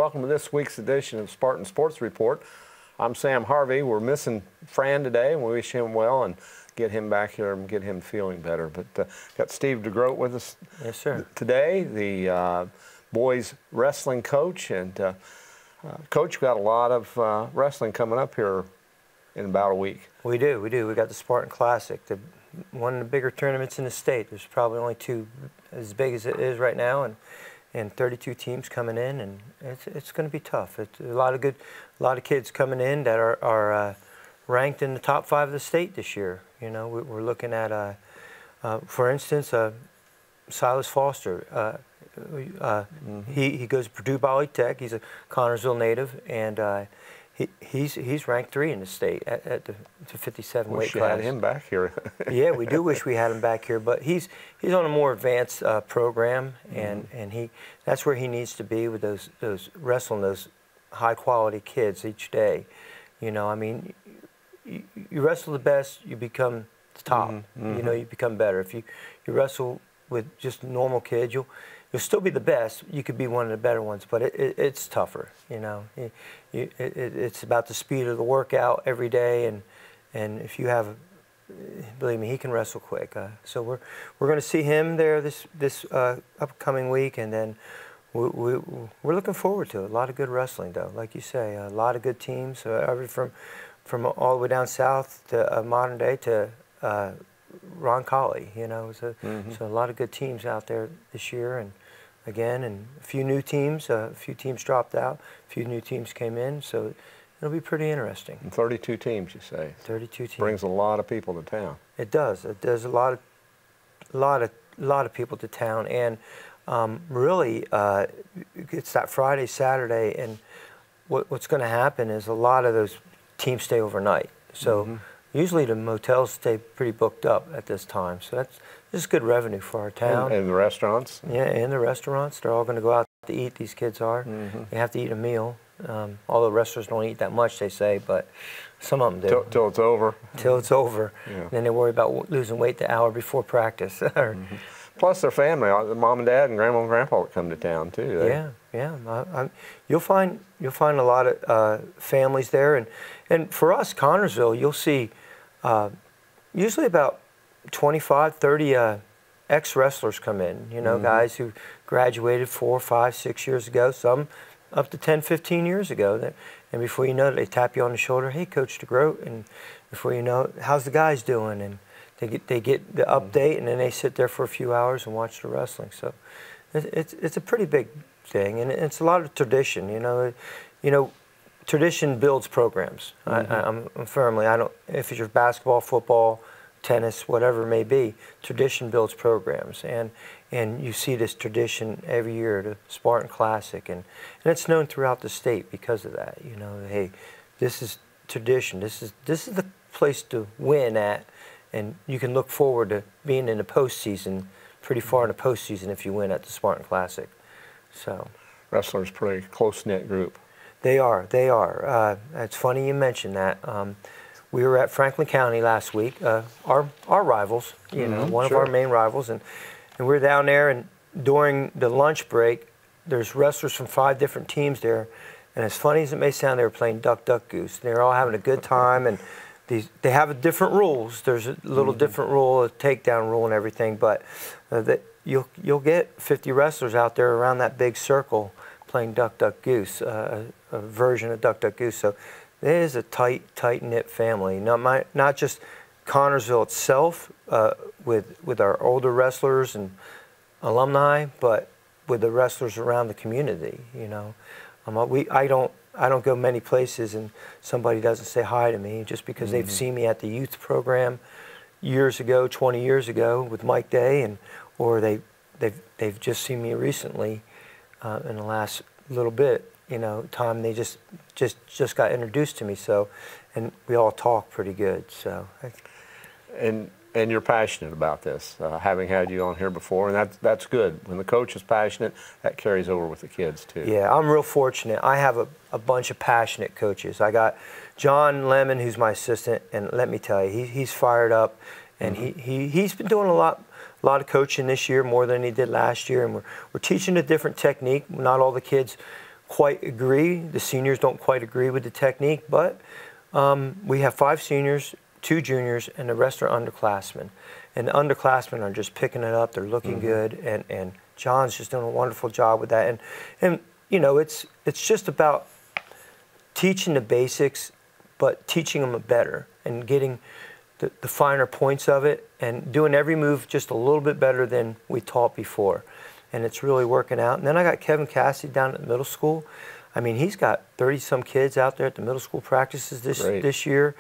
welcome to this week's edition of Spartan Sports Report. I'm Sam Harvey. We're missing Fran today, and we wish him well and get him back here and get him feeling better. But got Steve Degroat with us today, the boys wrestling coach. And Coach, we got a lot of wrestling coming up here in about a week. We do. We got the Spartan Classic, one of the bigger tournaments in the state. There's probably only two as big as it is right now, and 32 teams coming in, and it's going to be tough. It's a lot of kids coming in that are ranked in the top 5 of the state this year. You know, we're looking at, for instance, Silas Foster. He goes to Purdue Polytech. He's a Connersville native, and he's ranked 3 in the state at the 57 weight class. Wish you had him back here. Yeah, we do wish we had him back here, but he's on a more advanced program, and that's where he needs to be with those wrestling those high quality kids each day. You know, I mean, you wrestle the best, you become the top. You know, you become better. If you wrestle with just normal kids, you'll still be the best. You could be one of the better ones, but it's tougher. You know, it's about the speed of the workout every day, and if you have, believe me, he can wrestle quick. So we're going to see him there this upcoming week, and then we're looking forward to it. A lot of good wrestling, though, like you say, a lot of good teams, from all the way down south to modern day to Ron Colley, you know, so a lot of good teams out there this year, and a few new teams. A few teams dropped out, a few new teams came in, so it'll be pretty interesting. And 32 teams, you say? 32 teams. Brings a lot of people to town. It does. It does a lot of people to town, and really, it's that Friday, Saturday, and what's going to happen is a lot of those teams stay overnight. So. Usually the motels stay pretty booked up at this time, so that's just good revenue for our town. And the restaurants? Yeah, and the restaurants. They're all going to go out to eat, these kids are. They have to eat a meal. Although restaurants don't eat that much, they say, but some of them do. Till it's over. Till it's over. Yeah. Then they worry about losing weight the hour before practice. Plus their family, mom and dad and grandma and grandpa that come to town too. Yeah. You'll find a lot of families there, and for us, Connersville, you'll see usually about 25, 30 ex-wrestlers come in. You know, guys who graduated 4, 5, 6 years ago. Some up to 10, 15 years ago. And before you know it, they tap you on the shoulder. Hey, Coach Degroat, and before you know it, how's the guys doing? And they get the update, and then they sit there for a few hours and watch the wrestling. So it's a pretty big thing, and it's a lot of tradition. You know, tradition builds programs. I'm firmly. If it's your basketball, football, tennis, whatever it may be, tradition builds programs, and you see this tradition every year, the Spartan Classic, and it's known throughout the state because of that. You know, hey, this is tradition. This is the place to win at. And you can look forward to being in the postseason, pretty far in the postseason if you win at the Spartan Classic. So, wrestlers, pretty close-knit group. They are. It's funny you mentioned that. We were at Franklin County last week. Our rivals, you know, one of our main rivals, and we were down there. And during the lunch break, there's wrestlers from 5 different teams there. And as funny as it may sound, they were playing duck, duck, goose. They're all having a good time, and they have different rules. There's a little different rule, a takedown rule and everything, but you'll get 50 wrestlers out there around that big circle playing duck, duck, goose, a version of duck, duck, goose. So it is a tight-knit family. Not just Connersville itself with our older wrestlers and alumni, but with the wrestlers around the community. You know, I don't go many places and somebody doesn't say hi to me just because they've seen me at the youth program years ago, 20 years ago with Mike Day, or they've just seen me recently in the last little bit, you know, time they just got introduced to me. So, and we all talk pretty good. So, and you're passionate about this, having had you on here before, and that's good. When the coach is passionate, that carries over with the kids too. Yeah, I'm real fortunate. I have a bunch of passionate coaches. I got John Lemon, who's my assistant, and let me tell you, he's fired up, and he's been doing a lot of coaching this year, more than he did last year, and we're teaching a different technique. Not all the kids quite agree. The seniors don't quite agree with the technique, but we have 5 seniors, 2 juniors, and the rest are underclassmen. And the underclassmen are just picking it up. They're looking good, and John's just doing a wonderful job with that. And you know, it's just about teaching the basics, but teaching them better and getting the finer points of it and doing every move just a little bit better than we taught before. And it's really working out. And then I got Kevin Cassidy down at the middle school. I mean, he's got 30-some kids out there at the middle school practices this year.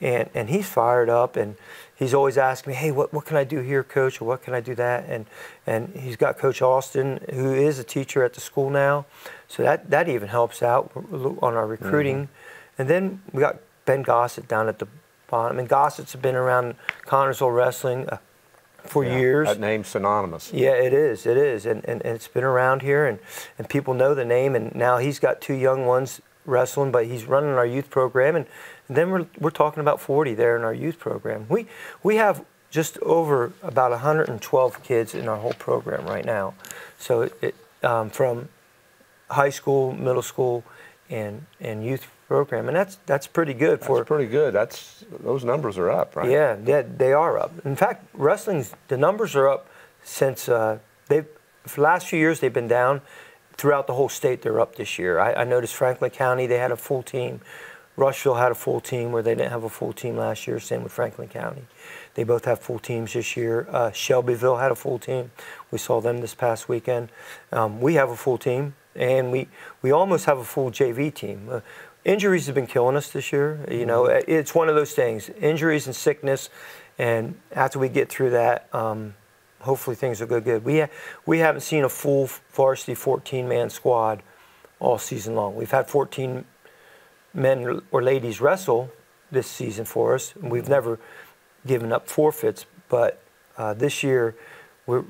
And he's fired up, and he's always asking me, hey, what can I do here, Coach, or what can I do that? And he's got Coach Austin, who is a teacher at the school now. So that even helps out on our recruiting. And then we got Ben Gossett down at the bottom. And Gossett's been around Connersville wrestling for years. That name's synonymous. Yeah, it is. It is. And it's been around here, and people know the name. And now he's got 2 young ones wrestling, but he's running our youth program. And then we're talking about 40 there in our youth program. We have just over about 112 kids in our whole program right now. So from high school, middle school, and youth program, and that's pretty good. That's pretty good. Those numbers are up, right? Yeah, they are up. In fact, the numbers are up since for the last few years they've been down. Throughout the whole state, they're up this year. I noticed Franklin County, they had a full team. Rushville had a full team where they didn't have a full team last year. Same with Franklin County. They both have full teams this year. Shelbyville had a full team. We saw them this past weekend. We have a full team, and we almost have a full JV team. Injuries have been killing us this year. You know, it's one of those things, injuries and sickness, and after we get through that, hopefully things will go good. We haven't seen a full varsity 14-man squad all season long. We've had 14 men or ladies wrestle this season for us. We've never given up forfeits, but this year we're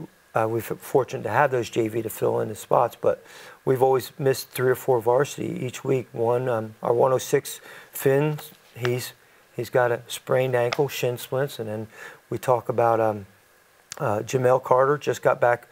fortunate to have those JV to fill in the spots, but we've always missed 3 or 4 varsity each week. One, our 106 Finn, he's got a sprained ankle, shin splints, and then we talk about Jamel Carter just got back.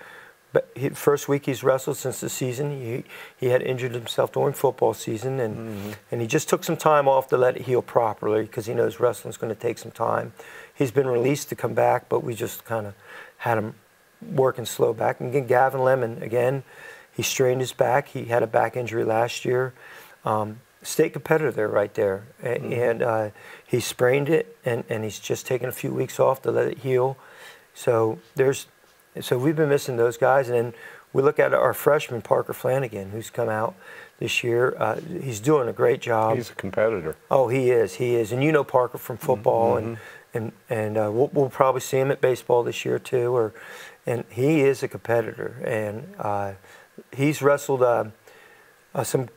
First week he's wrestled since the season. He had injured himself during football season, and he just took some time off to let it heal properly because he knows wrestling's going to take some time. He's been released to come back, but we just kind of had him working slow back. And again, Gavin Lemon, again, he strained his back. He had a back injury last year. State competitor there, right there. And he sprained it, and he's just taken a few weeks off to let it heal. So we've been missing those guys, and then we look at our freshman Parker Flanagan, who's come out this year. He's doing a great job. He's a competitor. Oh, he is, and you know Parker from football, and we'll probably see him at baseball this year too. And he is a competitor, and he's wrestled some.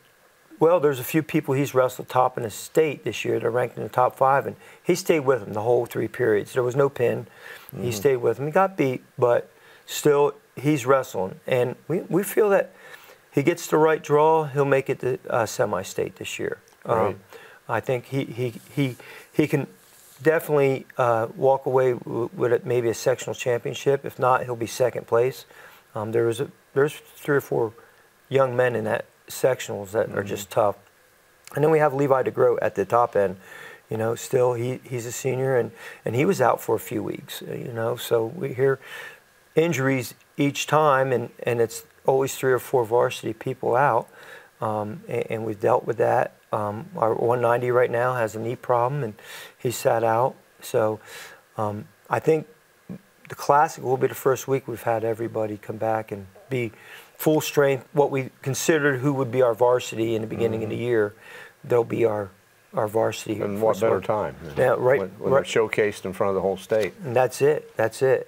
Well, there's a few people he's wrestled top in the state this year. They're ranked in the top 5, and he stayed with them the whole 3 periods. There was no pin. He stayed with them. He got beat, but still he's wrestling. And we feel that he gets the right draw, he'll make it to semi-state this year. Right. I think he can definitely walk away with maybe a sectional championship. If not, he'll be second place. There's 3 or 4 young men in that sectionals that are just tough. And then we have Levi Degroat at the top end. You know, still he's a senior, and he was out for a few weeks, you know. So we hear injuries each time, and it's always 3 or 4 varsity people out, and we've dealt with that. Our 190 right now has a knee problem, and he sat out. So I think the Classic will be the first week we've had everybody come back and be full strength. What we considered who would be our varsity in the beginning of the year, they'll be our varsity. And what better time? Yeah, right. When they're showcased in front of the whole state. And that's it.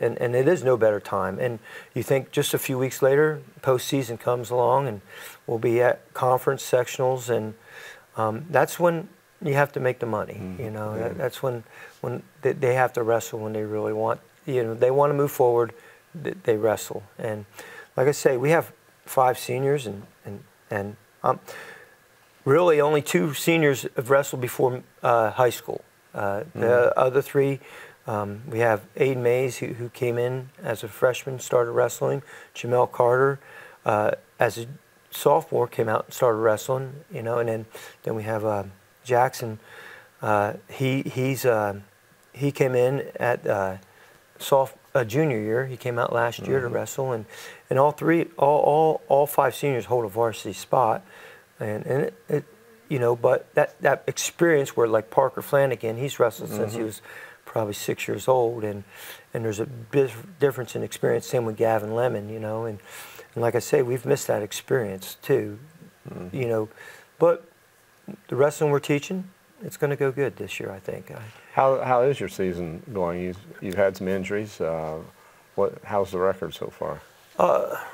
And it is no better time. And you think just a few weeks later, postseason comes along, and we'll be at conference sectionals, and that's when you have to make the money. You know, that's when they have to wrestle when they really want. You know, they want to move forward. They wrestle. And like I say, we have 5 seniors, and really only 2 seniors have wrestled before high school. The other 3, we have Aiden Mays, who came in as a freshman, started wrestling. Jamel Carter, as a sophomore, came out and started wrestling, you know, and then we have Jackson. He came in at junior year. He came out last year to wrestle, and all 5 seniors hold a varsity spot, and it you know, but that experience where, like Parker Flanagan, he's wrestled since he was probably 6 years old, and there's a big difference in experience. Same with Gavin Lemon, you know, and like I say, we've missed that experience too, you know, but the wrestling we're teaching, it's going to go good this year, I think. How is your season going? You've had some injuries. How's the record so far?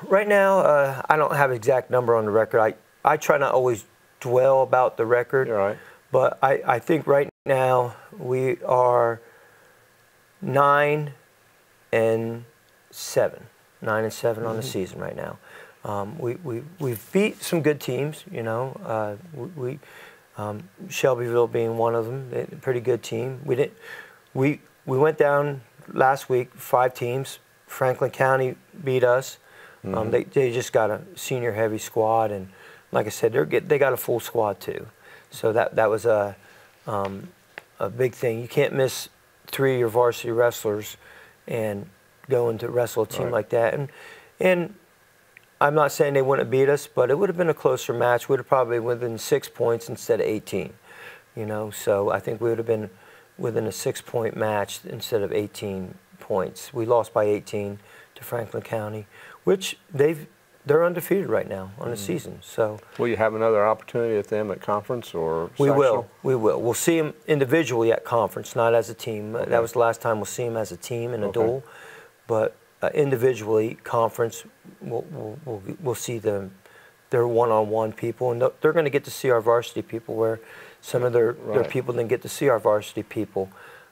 Right now, I don't have an exact number on the record. I try not always dwell about the record. You're right. But I think right now we are 9-7. 9-7 on the season right now. We've beat some good teams, you know. Shelbyville being one of them, a pretty good team. We went down last week, 5 teams. Franklin County beat us. They just got a senior heavy squad, and like I said, they got a full squad too. So that was a big thing. You can't miss 3 of your varsity wrestlers and going to wrestle a team like that. And I'm not saying they wouldn't beat us, but it would have been a closer match. We'd have probably within 6 points instead of 18. You know, so I think we would have been within a 6-point match instead of 18 points. We lost by 18 to Franklin County, which they're undefeated right now on the season. So will you have another opportunity at them at conference or we sectional? We will. We'll see them individually at conference, not as a team. Okay. That was the last time we'll see them as a team in a duel. But individually, conference, we'll see them. They're one-on-one people, and they're going to get to see our varsity people where some of their people didn't get to see our varsity people.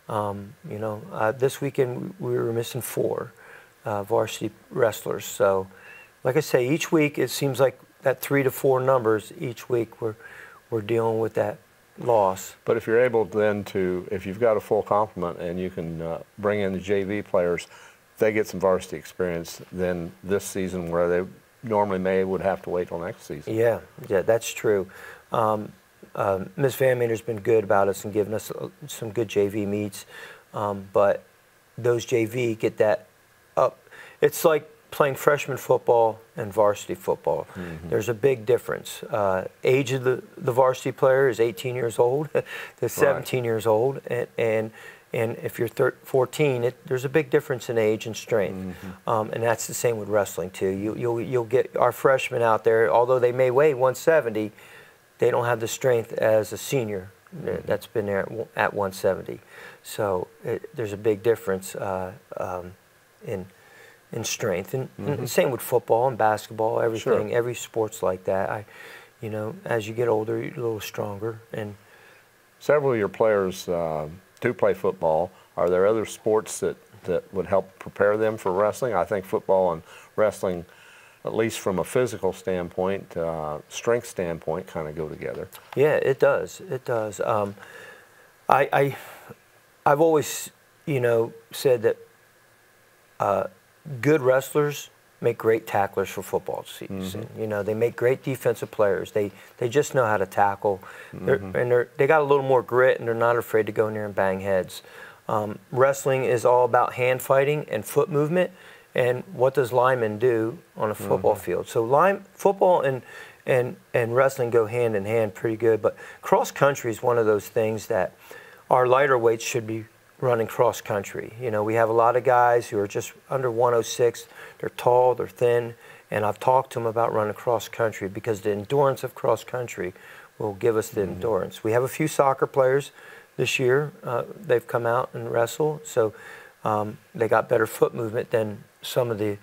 You know, this weekend we were missing 4 varsity wrestlers. So, like I say, each week it seems like that 3 to 4 numbers each week we're dealing with that loss. But if you're able then if you've got a full complement and you can bring in the JV players, they get some varsity experience then this season where they normally would have to wait till next season. Yeah, that's true. Ms. Van Meter's been good about us and giving us some good JV meets, but those JV get that up. It's like playing freshman football and varsity football. There's a big difference. Age of the varsity player is 18 years old to 17 years old, and if you're 14, there's a big difference in age and strength, and that's the same with wrestling too. You'll get our freshmen out there, although they may weigh 170, they don't have the strength as a senior that's been there at 170. So there's a big difference in strength, and same with football and basketball, everything. Sure. Every sport's like that. You know, as you get older, you're a little stronger. And several of your players do play football. Are there other sports that would help prepare them for wrestling? I think football and wrestling, at least from a physical standpoint, strength standpoint, kind of go together. Yeah, it does. It does. I've always, you know, said that good wrestlers make great tacklers for football season. You know, they make great defensive players. They just know how to tackle. They got a little more grit, and they're not afraid to go in there and bang heads. Wrestling is all about hand fighting and foot movement. And what does linemen do on a football field? So football and wrestling go hand in hand pretty good. But cross country is one of those things that our lighter weights should be running cross country. You know, we have a lot of guys who are just under 106. They're tall, they're thin, and I've talked to them about running cross country because the endurance of cross country will give us the endurance. We have a few soccer players this year. They've come out and wrestle, so they got better foot movement than some of the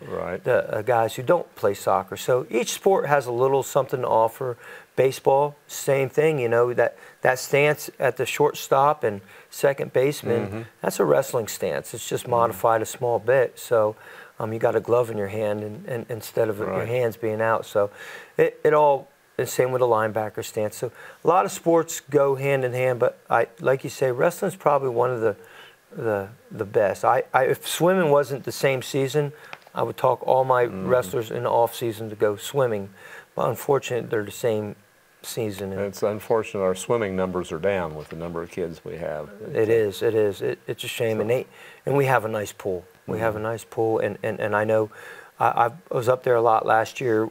guys who don't play soccer. So each sport has a little something to offer. Baseball, same thing, you know, that stance at the shortstop and second baseman, that's a wrestling stance. It's just modified a small bit. So you got a glove in your hand and instead of your hands being out. So it all is same with a linebacker stance. So a lot of sports go hand in hand, but like you say, wrestling's probably one of the best. If swimming wasn't the same season, I would talk all my wrestlers in the off season to go swimming. Well, unfortunately, they're the same season. And it's unfortunate our swimming numbers are down with the number of kids we have. It is. It's a shame. So. And we have a nice pool. We have a nice pool, and I know I was up there a lot last year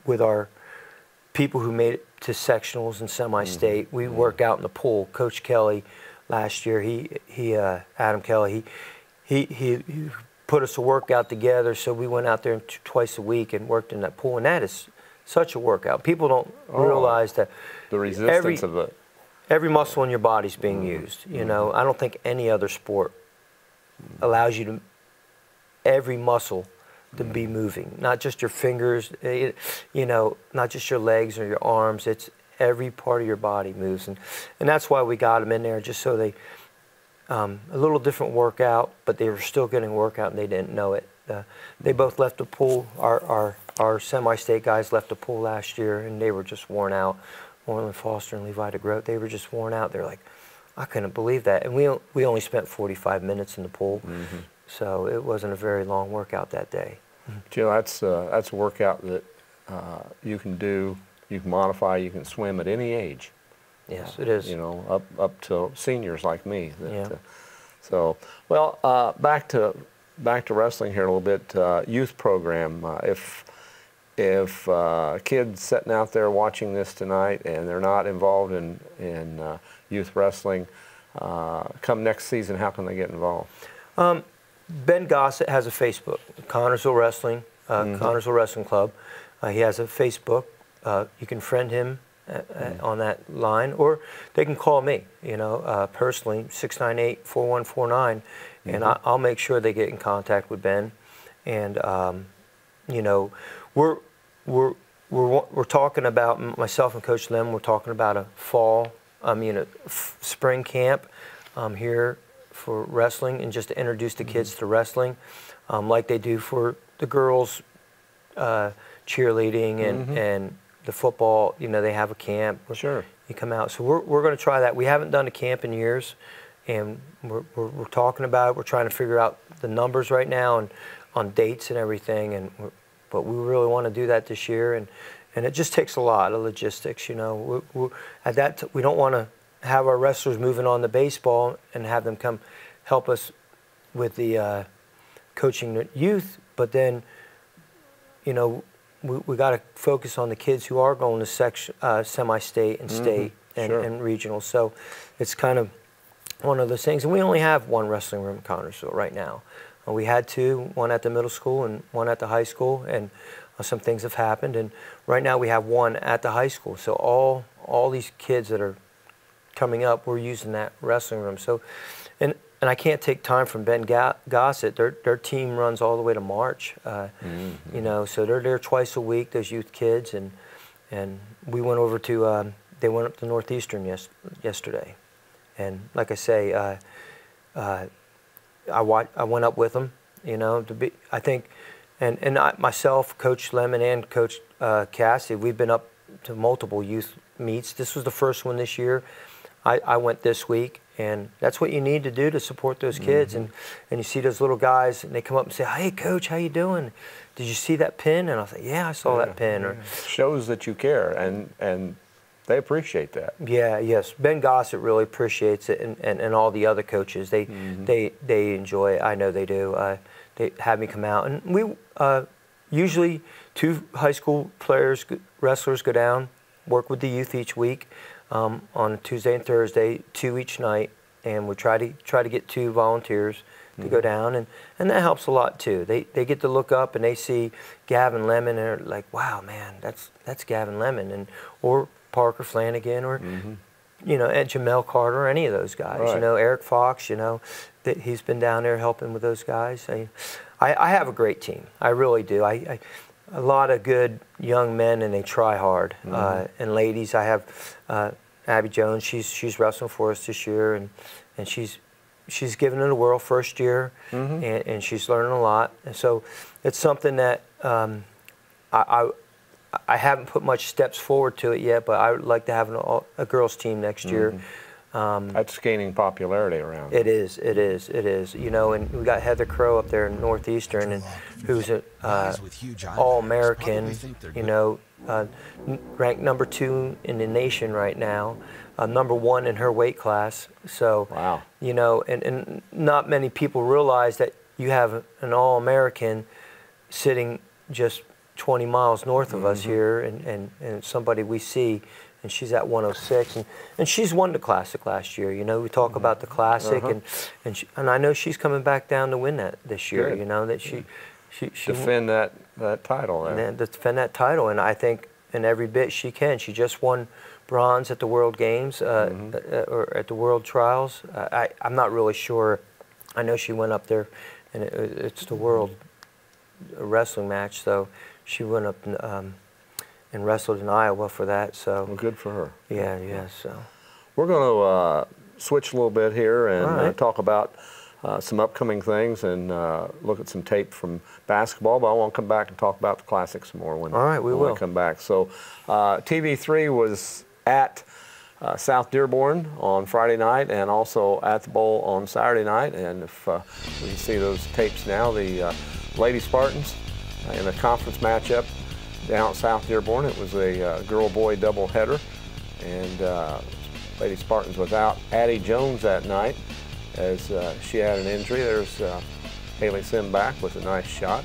with our people who made it to sectionals and semi-state. We work out in the pool. Coach Kelly last year, Adam Kelly, he put us a workout together, so we went out there twice a week and worked in that pool, and that is such a workout. People don't realize that the resistance of it. Every muscle in your body's being used. You know, I don't think any other sport allows you to every muscle to be moving, not just your fingers, you know, not just your legs or your arms. It's every part of your body moves, and that's why we got them in there, just so they a little different workout, but they were still getting workout and they didn't know it. They both left the pool. Our semi-state guys left the pool last year, and they were just worn out. Orland Foster and Levi Degroat, they were just worn out. They're like, I couldn't believe that. And we only spent 45 minutes in the pool, so it wasn't a very long workout that day. Jill, that's a workout that you can do, you can modify, you can swim at any age. Yes, it is. You know, up to seniors like me. Yeah. So, well, back to wrestling here a little bit. Youth program. If kids sitting out there watching this tonight and they're not involved in youth wrestling, come next season, how can they get involved? Ben Gossett has a Facebook, Connorsville Wrestling, Connorsville Wrestling Club. He has a Facebook. You can friend him on that line, or they can call me, you know, personally, 698-4149, and I'll make sure they get in contact with Ben. And you know, we're talking about, myself and Coach Lem, we're talking about a fall, spring camp here for wrestling, and just to introduce the kids to wrestling, like they do for the girls cheerleading and the football. You know, they have a camp. Sure. You come out. So we're going to try that. We haven't done a camp in years, and we're talking about it. We're trying to figure out the numbers right now and on dates and everything. But we really want to do that this year, and it just takes a lot of logistics. You know, we don't want to have our wrestlers moving on to baseball and have them come help us with the coaching the youth, but then, you know, we got to focus on the kids who are going to semi-state and state and regional. So it's kind of one of those things. And we only have one wrestling room in Connorsville right now. We had two, one at the middle school and one at the high school, and some things have happened. And right now we have one at the high school. So all these kids that are coming up, we're using that wrestling room. So, and I can't take time from Ben Gossett. Their team runs all the way to March. You know, so they're there twice a week, those youth kids, and we went over to they went up to Northeastern yesterday, and like I say, I went up with them. You know, I think, and myself, Coach Lemon, and Coach Cassidy, we've been up to multiple youth meets. This was the first one this year. I went this week, and that's what you need to do to support those kids. And you see those little guys, and they come up and say, "Hey, Coach, how you doing? Did you see that pin?" And I was like, "Yeah, I saw that pin." Or, shows that you care, and they appreciate that. Yeah, yes. Ben Gossett really appreciates it, and all the other coaches. They enjoy it. I know they do. They have me come out, and we usually 2 high school wrestlers go down, work with the youth each week. On Tuesday and Thursday, 2 each night, and we try to get 2 volunteers to go down, and that helps a lot too. They get to look up and they see Gavin Lemon, and they're like, "Wow, man, that's Gavin Lemon," or Parker Flanagan, or you know, and Jamel Carter, or any of those guys. Right. You know, Eric Fox. You know, that he's been down there helping with those guys. I have a great team. I really do. A lot of good young men, and they try hard. And ladies, I have Abby Jones. She's wrestling for us this year, and she's giving it a whirl first year, and she's learning a lot. And so it's something that I haven't put much steps forward to it yet, but I would like to have a girls team next year. That's gaining popularity around. It is. It is. It is. You know, and we got Heather Crow up there in Northeastern, and who's an All-American. You know, ranked number 2 in the nation right now, number 1 in her weight class. So, wow. You know, and not many people realize that you have an All-American sitting just 20 miles north of us here, and somebody we see. And she's at 106, and she's won the Classic last year. You know, we talk about the Classic, and I know she's coming back down to win that this year. Good. You know that she defend that title there. Defend that title, and I think in every bit she can. She just won bronze at the World Games or at the World Trials. I'm not really sure. I know she went up there, and it's the World Wrestling match, so she went up and wrestled in Iowa for that. So well, good for her. Yeah, yeah. So we're going to switch a little bit here and talk about some upcoming things and look at some tape from basketball. But I want to come back and talk about the Classic some more when we will come back. So TV3 was at South Dearborn on Friday night and also at the Bowl on Saturday night. And if we can see those tapes now, the Lady Spartans in a conference matchup down at South Dearborn. It was a girl-boy doubleheader, and Lady Spartans without Addie Jones that night as she had an injury. There's Haley Sim back with a nice shot.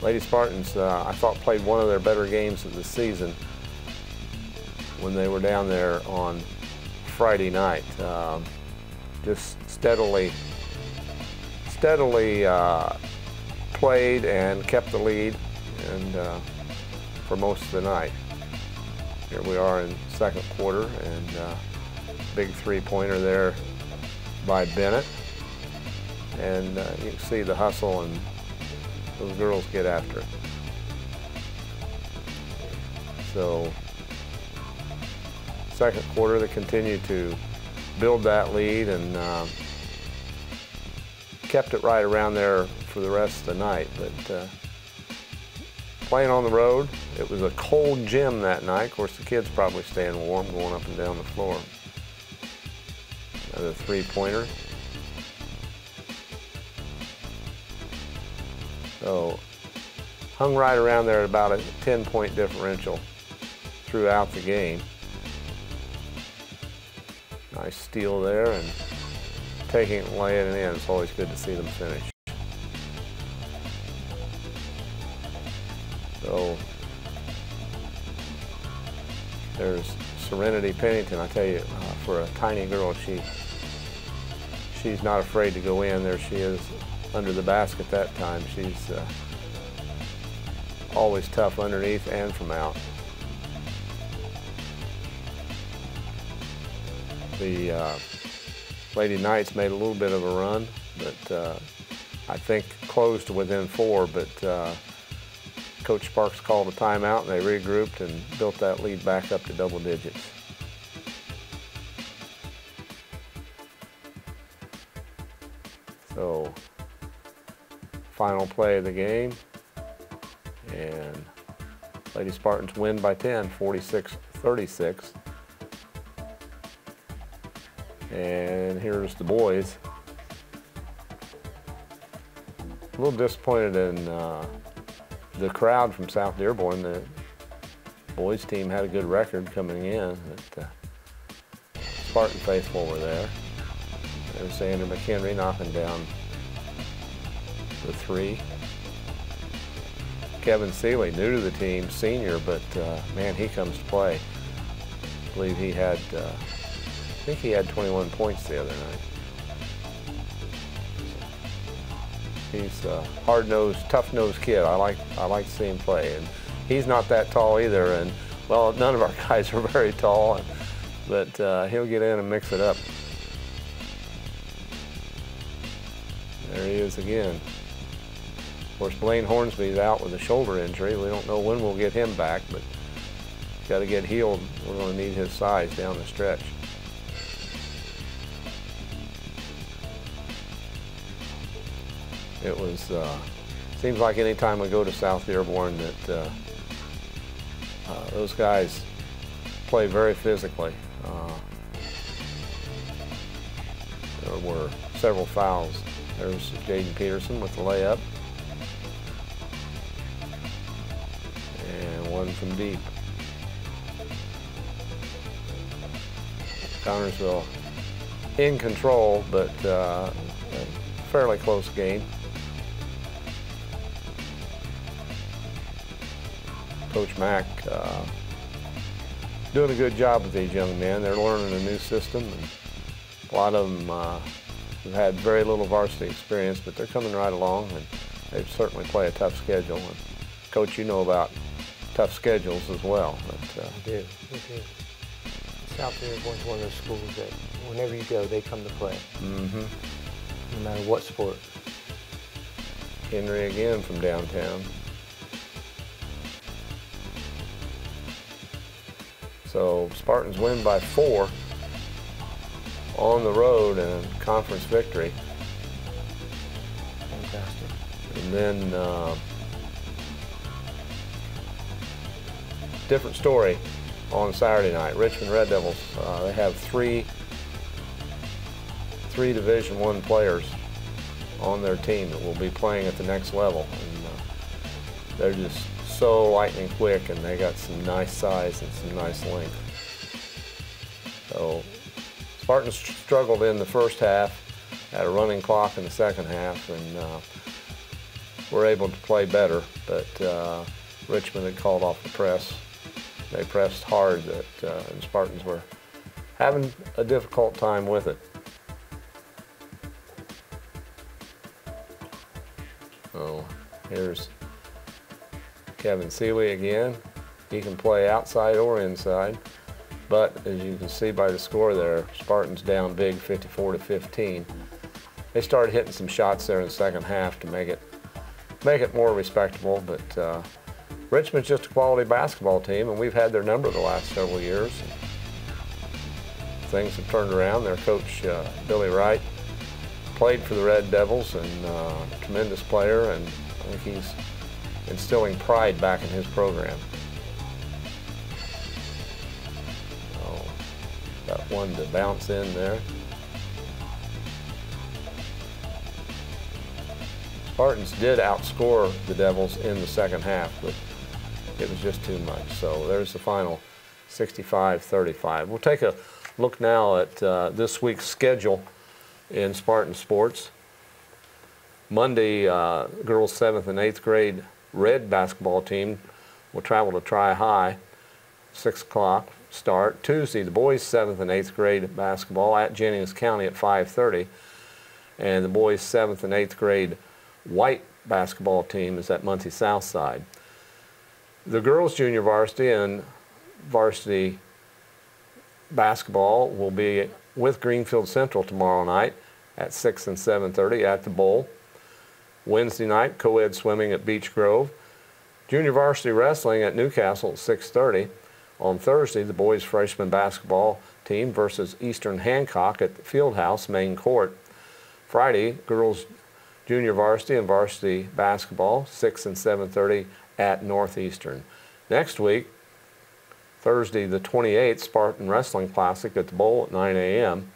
Lady Spartans, I thought, played one of their better games of the season when they were down there on Friday night. Just steadily played and kept the lead and for most of the night. Here we are in second quarter, and big three-pointer there by Bennett. And you can see the hustle, and those girls get after it. So second quarter, they continue to build that lead and kept it right around there for the rest of the night. But playing on the road, it was a cold gym that night. Of course, the kids probably staying warm, going up and down the floor. Another three-pointer. So hung right around there at about a 10-point differential throughout the game. Nice steal there, and taking it and laying it in. It's always good to see them finish. So there's Serenity Pennington. I tell you, for a tiny girl, she's not afraid to go in. There she is under the basket that time. She's always tough underneath and from out. The Lady Knights made a little bit of a run, but I think closed to within 4, but Coach Sparks called a timeout, and they regrouped and built that lead back up to double digits. So, final play of the game, and Lady Spartans win by 10, 46-36. And here's the boys. A little disappointed in the crowd from South Dearborn. The boys team had a good record coming in, but Spartan faithful were there. There's Andrew McHenry knocking down the 3. Kevin Seeley, new to the team, senior, but man, he comes to play. I believe he had, I think he had 21 points the other night. He's a hard-nosed, tough-nosed kid. I like to see him play, and he's not that tall either. And well, none of our guys are very tall, but he'll get in and mix it up. There he is again. Of course, Blaine Hornsby's out with a shoulder injury. We don't know when we'll get him back, but he's got to get healed. We're going to need his size down the stretch. It was, seems like any time we go to South Dearborn that those guys play very physically. there were several fouls. There's Jaden Peterson with the layup. And one from deep. Connersville in control, but a fairly close game. Coach Mack doing a good job with these young men. They're learning a new system, and a lot of them have had very little varsity experience, but they're coming right along, and they certainly play a tough schedule. And Coach, you know about tough schedules as well. But, we do. South Dearborn is one of those schools that whenever you go, they come to play. Mm-hmm. No matter what sport. Henry again from downtown. So Spartans win by 4 on the road and conference victory. Fantastic. And then different story on Saturday night. Richmond Red Devils, they have three Division I players on their team that will be playing at the next level. And they're just so lightning quick, and they got some nice size and some nice length. So Spartans struggled in the first half, had a running clock in the second half, and were able to play better, but Richmond had called off the press. They pressed hard, and Spartans were having a difficult time with it. So here's Kevin Seeley again. He can play outside or inside, but as you can see by the score there, Spartans down big 54-15. They started hitting some shots there in the second half to make it more respectable, but Richmond's just a quality basketball team, and we've had their number the last several years. Things have turned around. Their coach, Billy Wright, played for the Red Devils, and a tremendous player, and I think he's instilling pride back in his program. So, got one to bounce in there. Spartans did outscore the Devils in the second half, but it was just too much. So there's the final, 65-35. We'll take a look now at this week's schedule in Spartan sports. Monday, girls 7th and 8th grade red basketball team will travel to Tri-High, 6 o'clock start. Tuesday, the boys 7th and 8th grade basketball at Jennings County at 5:30. And the boys 7th and 8th grade white basketball team is at Muncie Southside. The girls junior varsity and varsity basketball will be with Greenfield Central tomorrow night at 6 and 7:30 at the Bowl. Wednesday night, co-ed swimming at Beech Grove. Junior varsity wrestling at Newcastle at 6:30. On Thursday, the boys freshman basketball team versus Eastern Hancock at the Fieldhouse main court. Friday, girls junior varsity and varsity basketball, 6 and 7:30 at Northeastern. Next week, Thursday the 28th, Spartan Wrestling Classic at the Bowl at 9 a.m.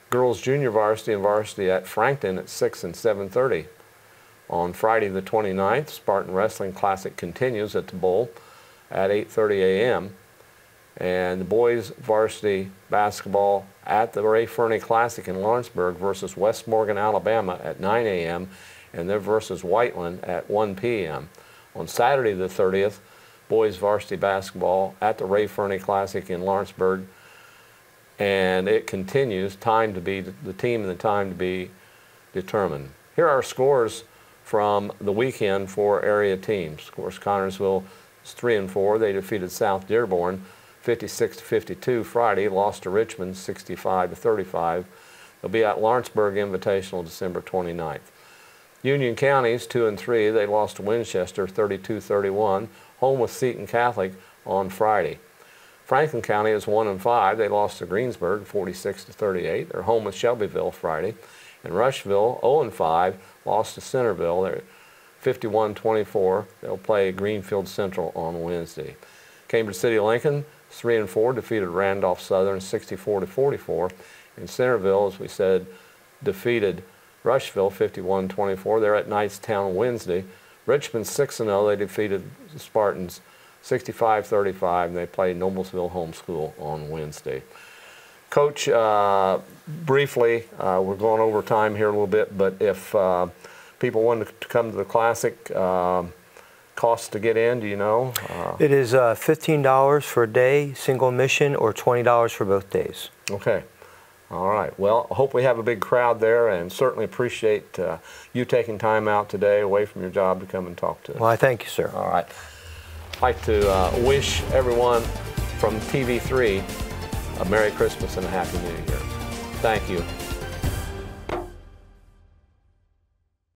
Girls junior varsity and varsity at Frankton at 6 and 7:30. On Friday the 29th, Spartan Wrestling Classic continues at the Bowl at 8:30 a.m. And the boys varsity basketball at the Ray Fernie Classic in Lawrenceburg versus West Morgan, Alabama at 9 a.m. and then versus Whiteland at 1 p.m. On Saturday the 30th, boys varsity basketball at the Ray Fernie Classic in Lawrenceburg, and it continues, time to be the team and the time to be determined. Here are our scores from the weekend for area teams. Of course, Connersville is 3-4. They defeated South Dearborn 56-52 Friday, lost to Richmond 65-35. They'll be at Lawrenceburg Invitational December 29th. Union County's 2-3. They lost to Winchester 32-31, home with Seton Catholic on Friday. Franklin County is 1-5. They lost to Greensburg 46-38. They're home with Shelbyville Friday. And Rushville 0-5, lost to Centerville. They're 51-24. They'll play Greenfield Central on Wednesday. Cambridge City Lincoln 3-4, defeated Randolph Southern 64-44. And Centerville, as we said, defeated Rushville 51-24. They're at Knightstown Wednesday. Richmond 6-0. They defeated the Spartans 65-35, and they play Noblesville Homeschool on Wednesday. Coach, briefly, we're going over time here a little bit, but if people wanted to come to the Classic, cost to get in, do you know? It is $15 for a day, single admission, or $20 for both days. Okay. All right. Well, I hope we have a big crowd there, and certainly appreciate you taking time out today away from your job to come and talk to us. Well, I thank you, sir. All right. I'd like to wish everyone from TV3 a Merry Christmas and a Happy New Year. Thank you.